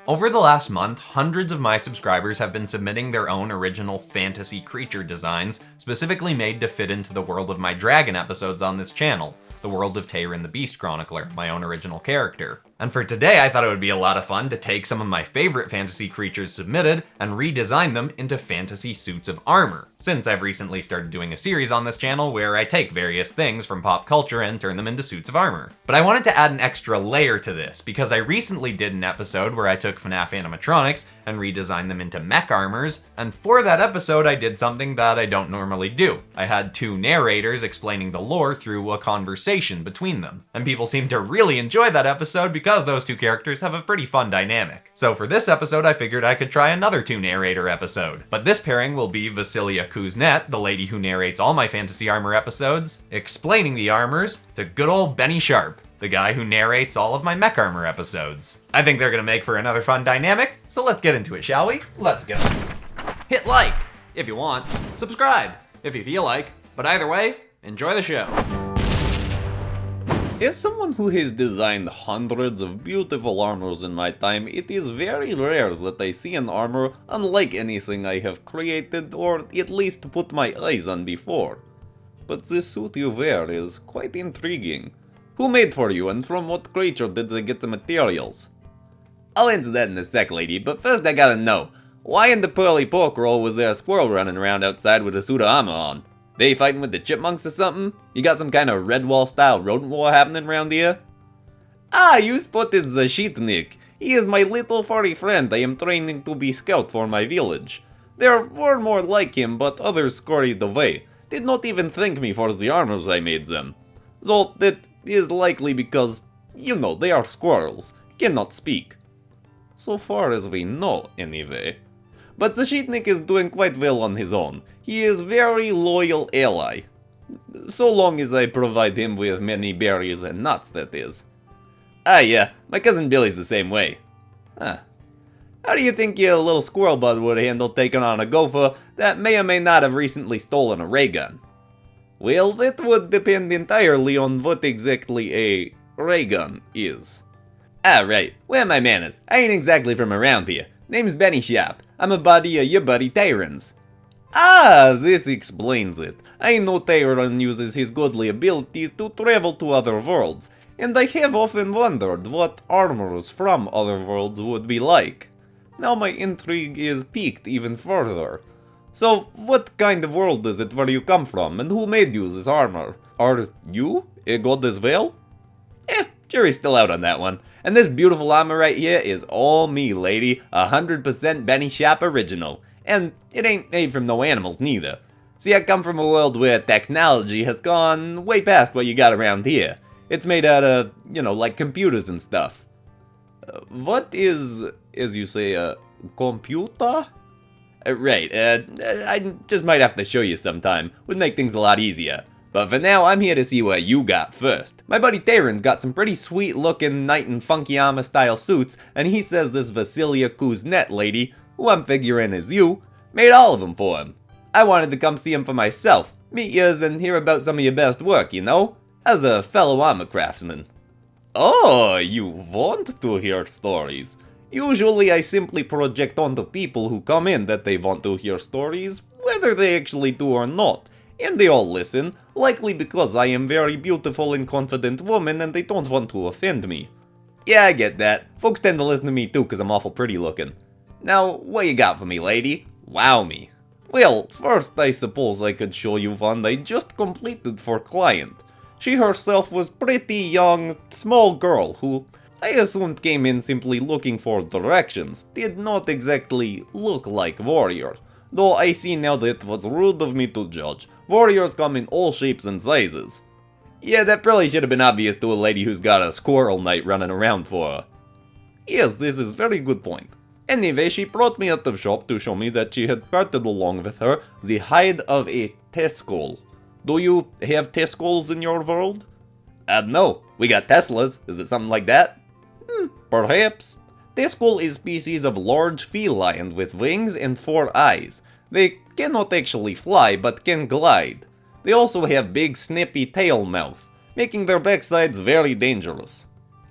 Over the last month, hundreds of my subscribers have been submitting their own original fantasy creature designs, specifically made to fit into the world of my dragon episodes on this channel, the world of Tayrin the Beast Chronicler, my own original character. And for today, I thought it would be a lot of fun to take some of my favorite fantasy creatures submitted and redesign them into fantasy suits of armor, since I've recently started doing a series on this channel where I take various things from pop culture and turn them into suits of armor. But I wanted to add an extra layer to this, because I recently did an episode where I took FNAF animatronics and redesigned them into mech armors, and for that episode I did something that I don't normally do. I had two narrators explaining the lore through a conversation between them, and people seemed to really enjoy that episode because those two characters have a pretty fun dynamic. So for this episode, I figured I could try another two-narrator episode. But this pairing will be Vasilia Kuznet, the lady who narrates all my fantasy armor episodes, explaining the armors to good old Benny Sharp, the guy who narrates all of my Mech Armor episodes. I think they're gonna make for another fun dynamic, so let's get into it, shall we? Let's go. Hit like if you want, subscribe if you feel like, but either way, enjoy the show. As someone who has designed hundreds of beautiful armors in my time, it is very rare that I see an armor unlike anything I have created or at least put my eyes on before. But this suit you wear is quite intriguing. Who made for you and from what creature did they get the materials? I'll answer that in a sec, lady, but first I gotta know, why in the pearly pork roll was there a squirrel running around outside with a suit of armor on? They fighting with the chipmunks or something? You got some kind of Redwall style rodent war happening around here? Ah, you spotted the Sheetnik. He is my little furry friend I am training to be scout for my village. There were more like him, but others scurried away. Did not even thank me for the armors I made them. Though that is likely because, you know, they are squirrels, cannot speak. So far as we know, anyway. But the Sheetnik is doing quite well on his own. He is very loyal ally. So long as I provide him with many berries and nuts, that is. Ah yeah, my cousin Billy's the same way. Huh. How do you think your little squirrel bud would handle taking on a gopher that may or may not have recently stolen a ray gun? Well, that would depend entirely on what exactly a ray gun is. Ah right, where are my manners? I ain't exactly from around here. Name's Benny Sharp. I'm a buddy of your buddy Tayrin's. Ah, this explains it. I know Tayrin uses his godly abilities to travel to other worlds, and I have often wondered what armors from other worlds would be like. Now my intrigue is piqued even further. So, what kind of world is it where you come from, and who made you this armor? Are you a god as well? Jury's still out on that one. And this beautiful armor right here is all me, lady. 100% Benny Sharp original. And it ain't made from no animals, neither. See, I come from a world where technology has gone way past what you got around here. It's made out of, you know, like computers and stuff. What is, as you say, a computer? Right, I just might have to show you sometime. Would make things a lot easier. But for now, I'm here to see what you got first. My buddy Tayrin's got some pretty sweet looking knight and funky armor style suits, and he says this Vasilia Kuznet lady, who I'm figuring is you, made all of them for him. I wanted to come see him for myself, meet yous and hear about some of your best work, you know, as a fellow armor craftsman. Oh, you want to hear stories. Usually I simply project onto people who come in that they want to hear stories, whether they actually do or not. And they all listen, likely because I am very beautiful and confident woman and they don't want to offend me. Yeah, I get that. Folks tend to listen to me too cause I'm awful pretty looking. Now, what you got for me, lady? Wow me. Well, first I suppose I could show you one I just completed for client. She herself was pretty young, small girl who I assumed came in simply looking for directions, did not exactly look like warrior. Though I see now that it was rude of me to judge. Warriors come in all shapes and sizes. Yeah, that probably should have been obvious to a lady who's got a squirrel knight running around for her. Yes, this is very good point. Anyway, she brought me out of shop to show me that she had carted along with her the hide of a Tesla. Do you have Teslas in your world? No, we got Teslas. Is it something like that? Perhaps. Tesla is species of large feline with wings and 4 eyes. They cannot actually fly, but can glide. They also have big snippy tail mouth, making their backsides very dangerous.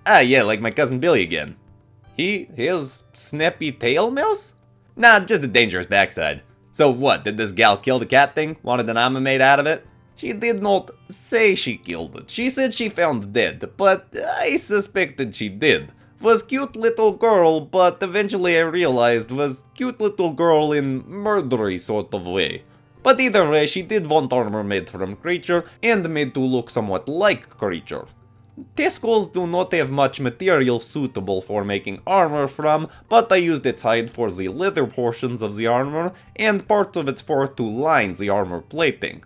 Ah yeah, like my cousin Billy again. His snappy tail mouth? Nah, just a dangerous backside. So what, did this gal kill the cat thing? Wanted an armor made out of it? She did not say she killed it. She said she found dead, but I suspected she did. Was cute little girl, but eventually I realized was cute little girl in murdery sort of way. But either way, she did want armor made from creature, and made to look somewhat like creature. Testicles do not have much material suitable for making armor from, but I used its hide for the leather portions of the armor, and parts of its fur to line the armor plating.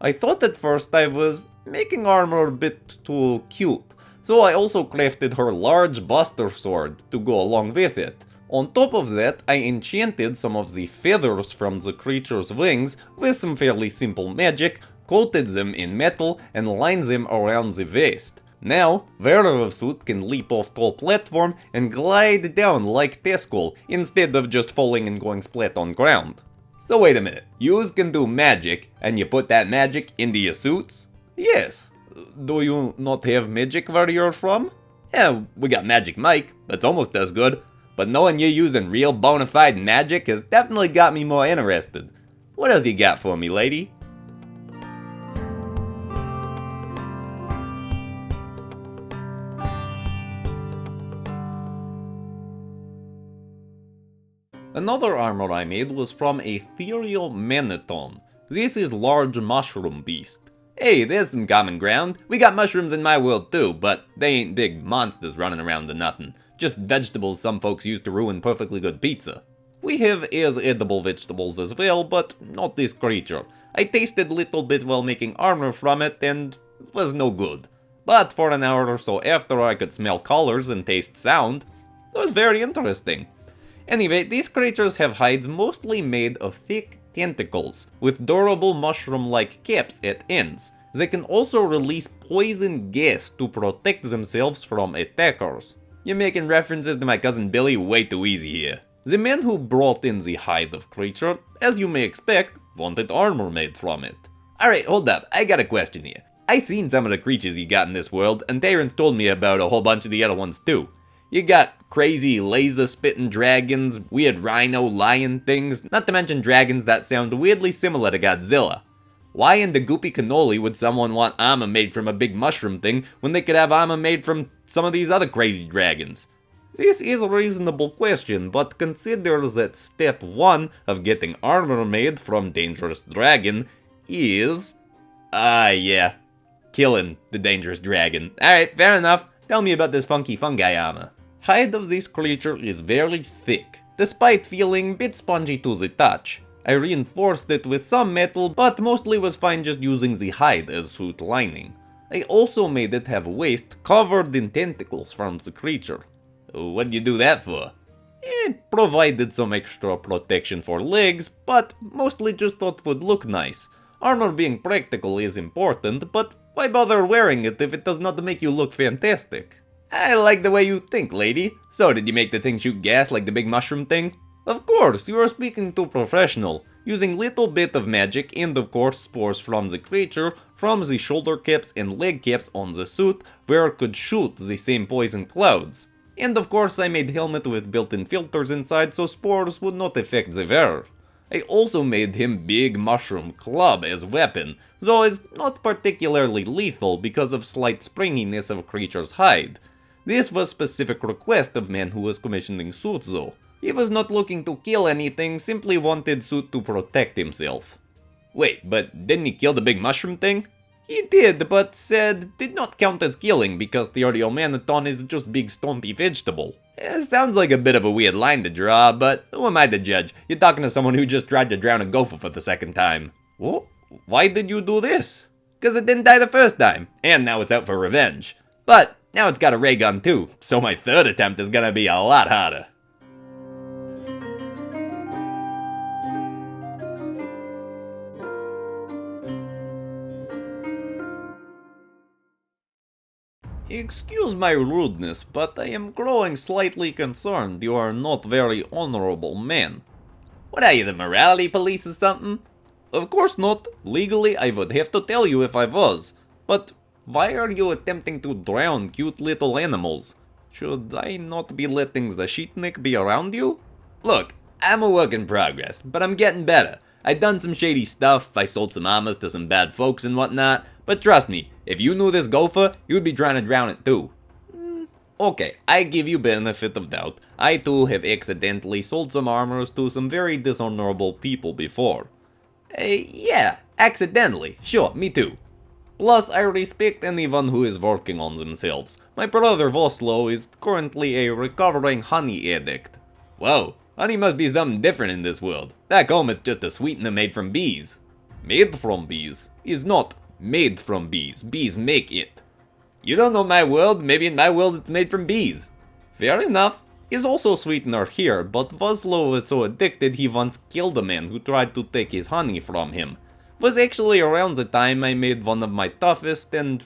I thought at first I was making armor a bit too cute, so I also crafted her large buster sword to go along with it. On top of that, I enchanted some of the feathers from the creature's wings with some fairly simple magic, coated them in metal, and lined them around the waist. Now, wearer of suit can leap off tall platform and glide down like Teskull, instead of just falling and going splat on ground. So wait a minute, yous can do magic, and you put that magic into your suits? Yes. Do you not have magic where you're from? Yeah, we got Magic Mike, that's almost as good, but knowing you're using real bona fide magic has definitely got me more interested. What else you got for me, lady? Another armor I made was from Ethereal Maniton. This is large mushroom beast. Hey, there's some common ground. We got mushrooms in my world too, but they ain't big monsters running around or nothing. Just vegetables some folks use to ruin perfectly good pizza. We have as edible vegetables as well, but not this creature. I tasted a little bit while making armor from it and was no good. But for an hour or so after I could smell colors and taste sound, it was very interesting. Anyway, these creatures have hides mostly made of thick tentacles, with durable mushroom-like caps at ends. They can also release poison gas to protect themselves from attackers. You're making references to my cousin Billy way too easy here. The man who brought in the hide of creature, as you may expect, wanted armor made from it. Alright, hold up, I got a question here. I seen some of the creatures you got in this world, and Terrence told me about a whole bunch of the other ones too. You got crazy laser-spitting dragons, weird rhino lion things, not to mention dragons that sound weirdly similar to Godzilla. Why in the goopy cannoli would someone want armor made from a big mushroom thing when they could have armor made from some of these other crazy dragons? This is a reasonable question, but consider that step 1 of getting armor made from dangerous dragon is... yeah, killing the dangerous dragon. Alright, fair enough. Tell me about this funky fungi armor. Hide of this creature is very thick, despite feeling a bit spongy to the touch. I reinforced it with some metal, but mostly was fine just using the hide as suit lining. I also made it have a waist covered in tentacles from the creature. What did you do that for? It provided some extra protection for legs, but mostly just thought it would look nice. Armor being practical is important, but why bother wearing it if it does not make you look fantastic? I like the way you think, lady. So, did you make the thing shoot gas like the big mushroom thing? Of course, you are speaking to professional, using little bit of magic and of course spores from the creature, from the shoulder caps and leg caps on the suit, where it could shoot the same poison clouds. And of course I made helmet with built-in filters inside so spores would not affect the wearer. I also made him big mushroom club as weapon, though is not particularly lethal because of slight springiness of creature's hide. This was specific request of man who was commissioning suit though. He was not looking to kill anything, simply wanted suit to protect himself. Wait, but didn't he kill the big mushroom thing? He did, but said did not count as killing because the Ethereal Maniton is just big stompy vegetable. Sounds like a bit of a weird line to draw, but who am I to judge? You're talking to someone who just tried to drown a gopher for the second time. What? Why did you do this? Cause it didn't die the first time, and now it's out for revenge. But now it's got a ray gun too, so my third attempt is gonna be a lot harder. Excuse my rudeness, but I am growing slightly concerned you are not very honorable man. What are you, the morality police or something? Of course not. Legally, I would have to tell you if I was. But why are you attempting to drown cute little animals? Should I not be letting the sheetnik be around you? Look, I'm a work in progress, but I'm getting better. I done some shady stuff, I sold some armors to some bad folks and whatnot, but trust me, if you knew this gopher, you'd be trying to drown it too. Okay, I give you benefit of doubt. I too have accidentally sold some armors to some very dishonorable people before. Yeah, accidentally. Sure, me too. Plus, I respect anyone who is working on themselves. My brother Voslo is currently a recovering honey addict. Whoa, honey must be something different in this world. Back home it's just a sweetener made from bees. Made from bees is not made from bees. Bees make it. You don't know my world, maybe in my world it's made from bees. Fair enough. Is also sweetener here, but Voslo was so addicted he once killed a man who tried to take his honey from him. Was actually around the time I made one of my toughest and,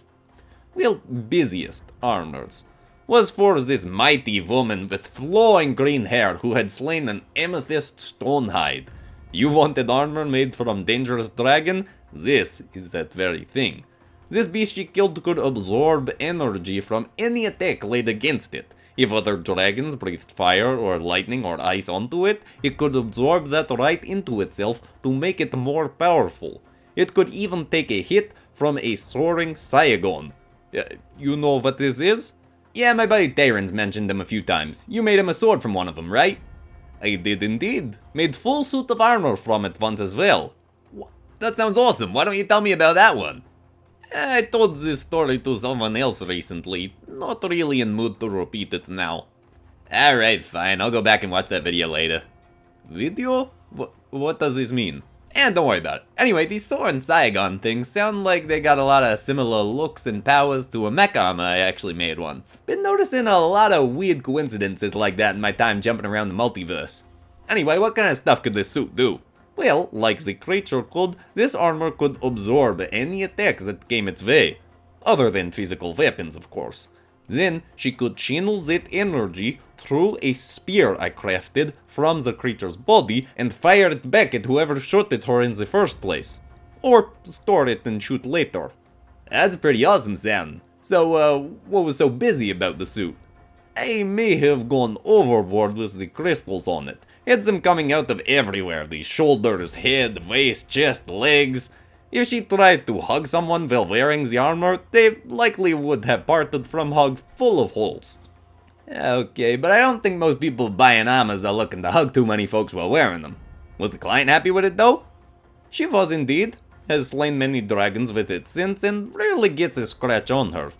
well, busiest armors. Was for this mighty woman with flowing green hair who had slain an amethyst stonehide. You wanted armor made from dangerous dragon? This is that very thing. This beast she killed could absorb energy from any attack laid against it. If other dragons breathed fire or lightning or ice onto it, it could absorb that right into itself to make it more powerful. It could even take a hit from a soaring Saigon. You know what this is? Yeah, my buddy Terrence mentioned them a few times. You made him a sword from one of them, right? I did indeed. Made full suit of armor from it once as well. That sounds awesome. Why don't you tell me about that one? I told this story to someone else recently. Not really in mood to repeat it now. Alright, fine. I'll go back and watch that video later. Video? What does this mean? And don't worry about it. Anyway, these Sora and Saigon things sound like they got a lot of similar looks and powers to a Mech Armor I actually made once. Been noticing a lot of weird coincidences like that in my time jumping around the multiverse. Anyway, what kind of stuff could this suit do? Well, like the creature could, this armor could absorb any attacks that came its way. Other than physical weapons, of course. Then, she could channel that energy through a spear I crafted from the creature's body and fire it back at whoever shot at her in the first place. Or store it and shoot later. That's pretty awesome sound. So, what was so busy about the suit? I may have gone overboard with the crystals on it. Had them coming out of everywhere, the shoulders, head, waist, chest, legs. If she tried to hug someone while wearing the armor, they likely would have parted from hug full of holes. Okay, but I don't think most people buying armors are looking to hug too many folks while wearing them. Was the client happy with it though? She was indeed. Has slain many dragons with it since and rarely gets a scratch on her.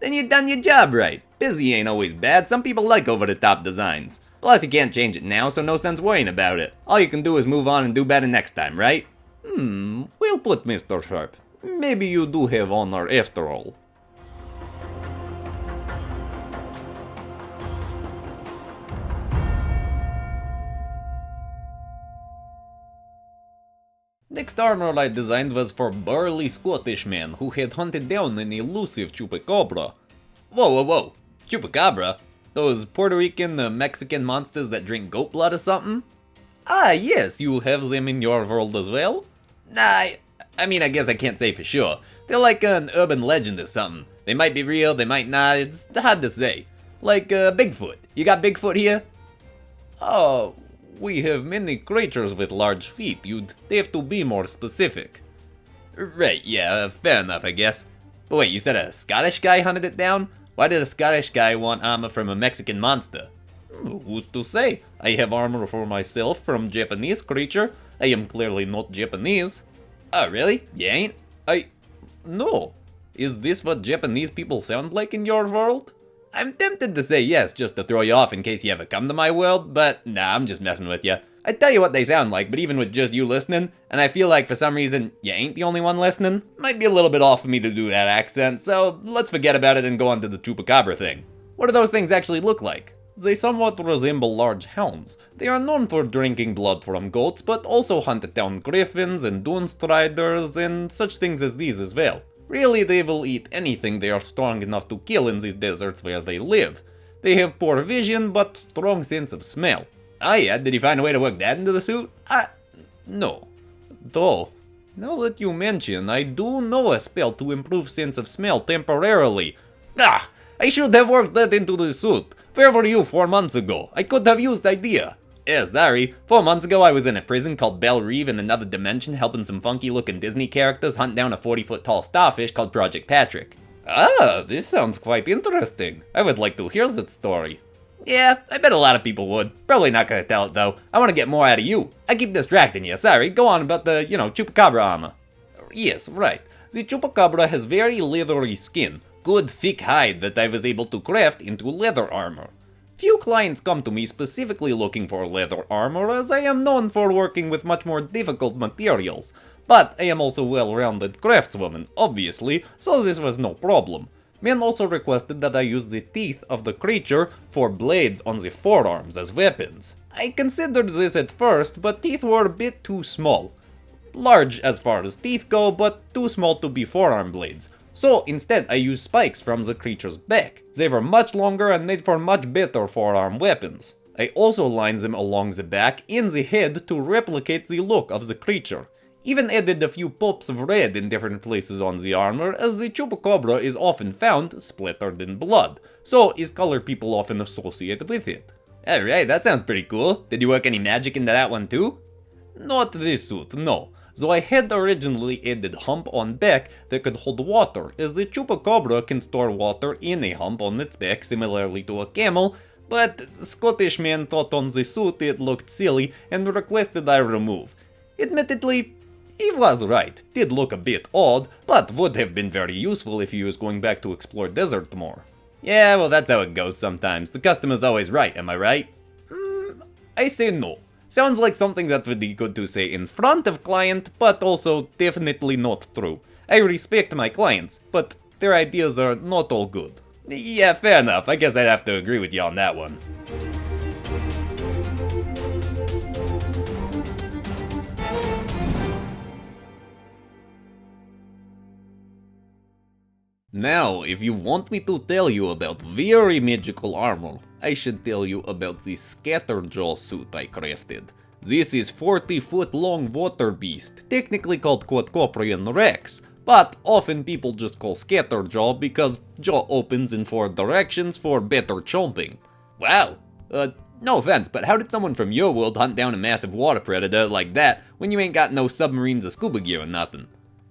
Then you done your job right. Busy ain't always bad, some people like over-the-top designs. Plus you can't change it now, so no sense worrying about it. All you can do is move on and do better next time, right? Well put, Mr. Sharp. Maybe you do have honor after all. Next armor I designed was for burly Scottish man who had hunted down an elusive Chupacabra. Whoa. Chupacabra? Those Puerto Rican, Mexican monsters that drink goat blood or something? Ah, yes, you have them in your world as well? Nah, I mean, I guess I can't say for sure. They're like an urban legend or something. They might be real, they might not, it's hard to say. Like, Bigfoot. You got Bigfoot here? Oh, we have many creatures with large feet. You'd have to be more specific. Right, yeah, fair enough, I guess. But wait, you said a Scottish guy hunted it down? Why did a Scottish guy want armor from a Mexican monster? Who's to say? I have armor for myself from Japanese creature. I am clearly not Japanese. Oh, really? You ain't? No. Is this what Japanese people sound like in your world? I'm tempted to say yes, just to throw you off in case you ever come to my world, but nah, I'm just messing with you. I'd tell you what they sound like, but even with just you listening, and I feel like for some reason you ain't the only one listening, might be a little bit off for me to do that accent, so let's forget about it and go on to the Chupacabra thing. What do those things actually look like? They somewhat resemble large hounds. They are known for drinking blood from goats, but also hunt down griffins and dune striders and such things as these as well. Really, they will eat anything they are strong enough to kill in these deserts where they live. They have poor vision, but strong sense of smell. Oh yeah, did you find a way to work that into the suit? No. Though, now that you mention, I do know a spell to improve sense of smell temporarily. I should have worked that into the suit. Where were you 4 months ago? I could have used idea. Yeah, sorry. 4 months ago I was in a prison called Belle Reve in another dimension helping some funky looking Disney characters hunt down a 40-foot tall starfish called Project Patrick. Ah, this sounds quite interesting. I would like to hear that story. Yeah, I bet a lot of people would. Probably not gonna tell it though. I want to get more out of you. I keep distracting you, sorry. Go on about the, Chupacabra armor. Yes, right. The Chupacabra has very leathery skin, good thick hide that I was able to craft into leather armor. Few clients come to me specifically looking for leather armor, as I am known for working with much more difficult materials. But I am also a well-rounded craftswoman, obviously, so this was no problem. Men also requested that I use the teeth of the creature for blades on the forearms as weapons. I considered this at first, but teeth were a bit too small. Large as far as teeth go, but too small to be forearm blades. So instead I used spikes from the creature's back. They were much longer and made for much better forearm weapons. I also lined them along the back and the head to replicate the look of the creature. Even added a few pops of red in different places on the armor, as the Chupacabra is often found splattered in blood, so is color people often associate with it. Alright, that sounds pretty cool. Did you work any magic into that one too? Not this suit, no. Though I had originally added hump on back that could hold water, as the Chupacabra can store water in a hump on its back similarly to a camel, but Scottish man thought on the suit it looked silly and requested I remove. Admittedly, he was right, did look a bit odd, but would have been very useful if he was going back to explore desert more. Yeah, well that's how it goes sometimes, the customer's always right, am I right? I say no. Sounds like something that would be good to say in front of client, but also definitely not true. I respect my clients, but their ideas are not all good. Yeah, fair enough, I guess I'd have to agree with you on that one. Now, if you want me to tell you about very magical armor, I should tell you about the Scatterjaw suit I crafted. This is 40-foot long water beast, technically called Quadcoprian Rex, but often people just call Scatterjaw because jaw opens in 4 directions for better chomping. Wow, no offense, but how did someone from your world hunt down a massive water predator like that when you ain't got no submarines or scuba gear or nothing?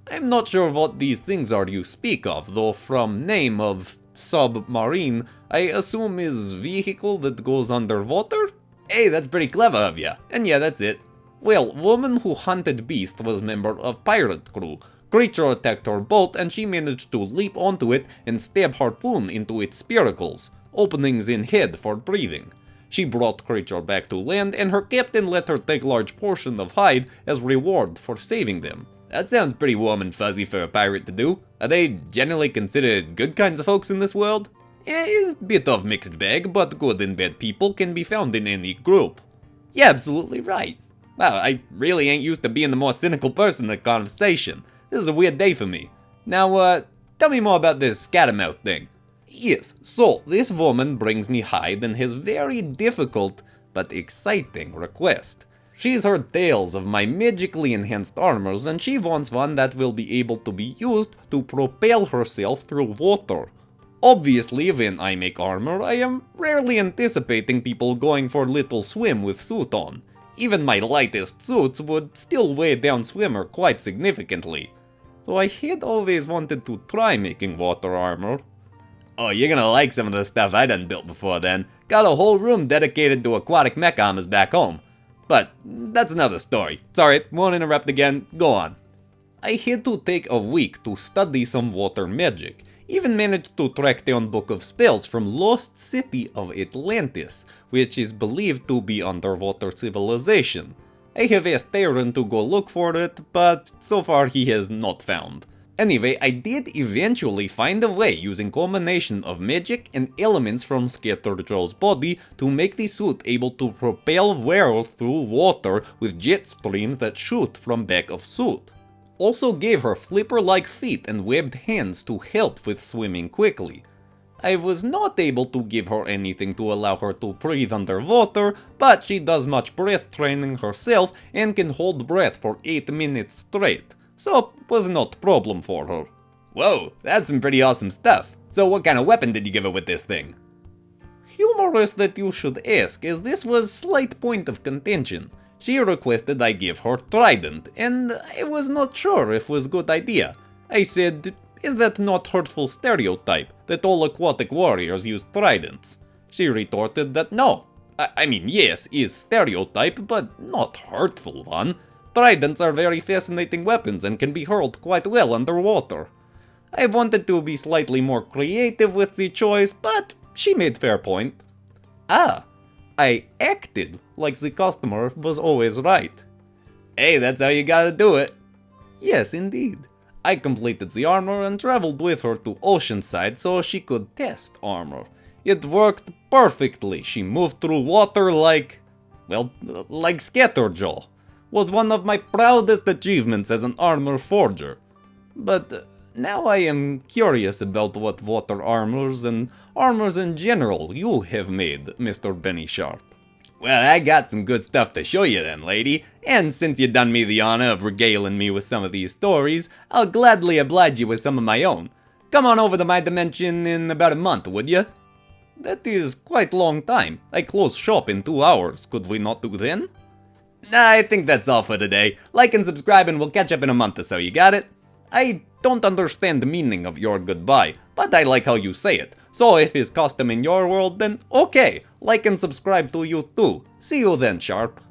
I'm not sure what these things are you speak of, though from name of submarine, I assume is vehicle that goes underwater? Hey, that's pretty clever of ya, and yeah, that's it. Well, woman who hunted beast was member of pirate crew. Creature attacked her boat and she managed to leap onto it and stab harpoon into its spiracles, openings in head for breathing. She brought creature back to land and her captain let her take large portion of hide as reward for saving them. That sounds pretty warm and fuzzy for a pirate to do. Are they generally considered good kinds of folks in this world? Yeah, it's a bit of mixed bag, but good and bad people can be found in any group. Yeah, absolutely right. Wow, I really ain't used to being the more cynical person in the conversation. This is a weird day for me. Now, tell me more about this scattermouth thing. Yes, so this woman brings me hide and has very difficult but exciting request. She's heard tales of my magically enhanced armors and she wants one that will be able to be used to propel herself through water. Obviously, when I make armor, I am rarely anticipating people going for little swim with suit on. Even my lightest suits would still weigh down swimmer quite significantly. So I had always wanted to try making water armor. Oh, you're gonna like some of the stuff I done built before then. Got a whole room dedicated to aquatic mech armors back home. But that's another story. Sorry, won't interrupt again, go on. I had to take a week to study some water magic. Even managed to track down Book of Spells from Lost City of Atlantis, which is believed to be underwater civilization. I have asked Aaron to go look for it, but so far he has not found. Anyway, I did eventually find a way using combination of magic and elements from Scatterjaw's body to make the suit able to propel well through water with jet streams that shoot from back of suit. Also gave her flipper-like feet and webbed hands to help with swimming quickly. I was not able to give her anything to allow her to breathe underwater, but she does much breath training herself and can hold breath for 8 minutes straight. So, was not problem for her. Whoa, that's some pretty awesome stuff. So what kind of weapon did you give her with this thing? Humorous that you should ask, as this was slight point of contention. She requested I give her trident, and I was not sure if was good idea. I said, is that not hurtful stereotype, that all aquatic warriors use tridents? She retorted that no. I mean, yes, is stereotype, but not hurtful one. Tridents are very fascinating weapons and can be hurled quite well underwater. I wanted to be slightly more creative with the choice, but she made fair point. I acted like the customer was always right. Hey, that's how you gotta do it. Yes, indeed. I completed the armor and traveled with her to Oceanside so she could test armor. It worked perfectly. She moved through water like Scatterjaw. Was one of my proudest achievements as an armor forger. But now I am curious about what water armors and armors in general you have made, Mr. Benny Sharp. Well, I got some good stuff to show you then, lady, and since you done me the honor of regaling me with some of these stories, I'll gladly oblige you with some of my own. Come on over to my dimension in about a month, would you? That is quite long time. I close shop in 2 hours. Could we not do then? Nah, I think that's all for today. Like and subscribe and we'll catch up in a month or so, you got it? I don't understand the meaning of your goodbye, but I like how you say it. So if it's custom in your world, then okay. Like and subscribe to you too. See you then, Sharp.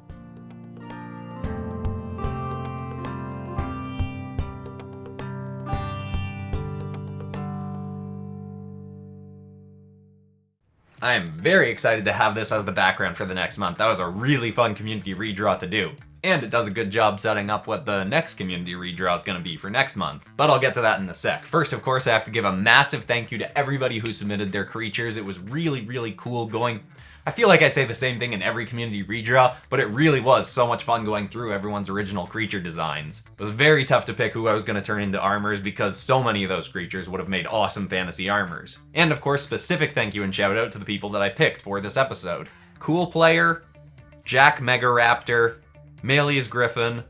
I am very excited to have this as the background for the next month. That was a really fun community redraw to do. And it does a good job setting up what the next community redraw is going to be for next month. But I'll get to that in a sec. First, of course, I have to give a massive thank you to everybody who submitted their creatures. It was really cool going... I feel like I say the same thing in every community redraw, but it really was so much fun going through everyone's original creature designs. It was very tough to pick who I was going to turn into armors because so many of those creatures would have made awesome fantasy armors. And of course, specific thank you and shout out to the people that I picked for this episode. Cool Player, Jack Megaraptor, Melius Griffin,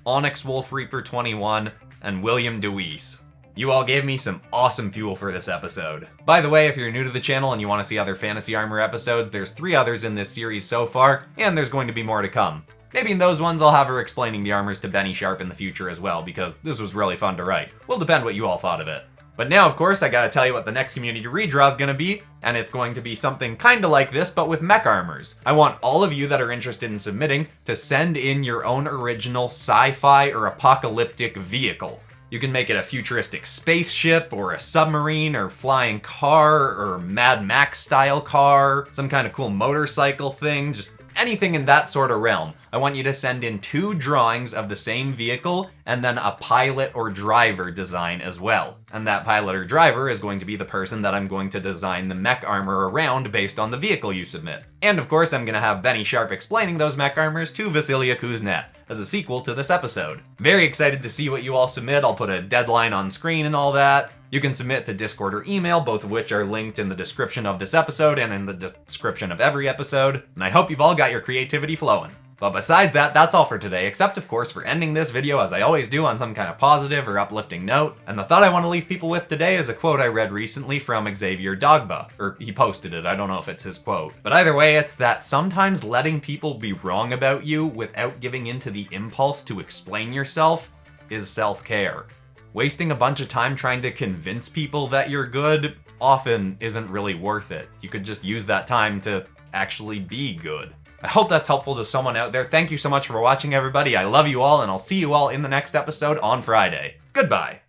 Onyx Wolf Reaper 21, and William DeWeese. You all gave me some awesome fuel for this episode. By the way, if you're new to the channel and you want to see other Fantasy Armor episodes, there's 3 others in this series so far, and there's going to be more to come. Maybe in those ones I'll have her explaining the armors to Benny Sharp in the future as well, because this was really fun to write. Will depend what you all thought of it. But now, of course, I gotta tell you what the next community redraw is gonna be, and it's going to be something kinda like this, but with mech armors. I want all of you that are interested in submitting to send in your own original sci-fi or apocalyptic vehicle. You can make it a futuristic spaceship, or a submarine, or flying car, or Mad Max style car, some kind of cool motorcycle thing, just anything in that sort of realm. I want you to send in 2 drawings of the same vehicle, and then a pilot or driver design as well. And that pilot or driver is going to be the person that I'm going to design the mech armor around based on the vehicle you submit. And of course, I'm gonna have Benny Sharp explaining those mech armors to Vasilia Kuznet as a sequel to this episode. Very excited to see what you all submit. I'll put a deadline on screen and all that. You can submit to Discord or email, both of which are linked in the description of this episode and in the description of every episode. And I hope you've all got your creativity flowing. But besides that, that's all for today, except of course for ending this video as I always do on some kind of positive or uplifting note. And the thought I want to leave people with today is a quote I read recently from Xavier Dogba. Or he posted it, I don't know if it's his quote. But either way, it's that sometimes letting people be wrong about you without giving into the impulse to explain yourself is self-care. Wasting a bunch of time trying to convince people that you're good often isn't really worth it. You could just use that time to actually be good. I hope that's helpful to someone out there. Thank you so much for watching, everybody. I love you all, and I'll see you all in the next episode on Friday. Goodbye.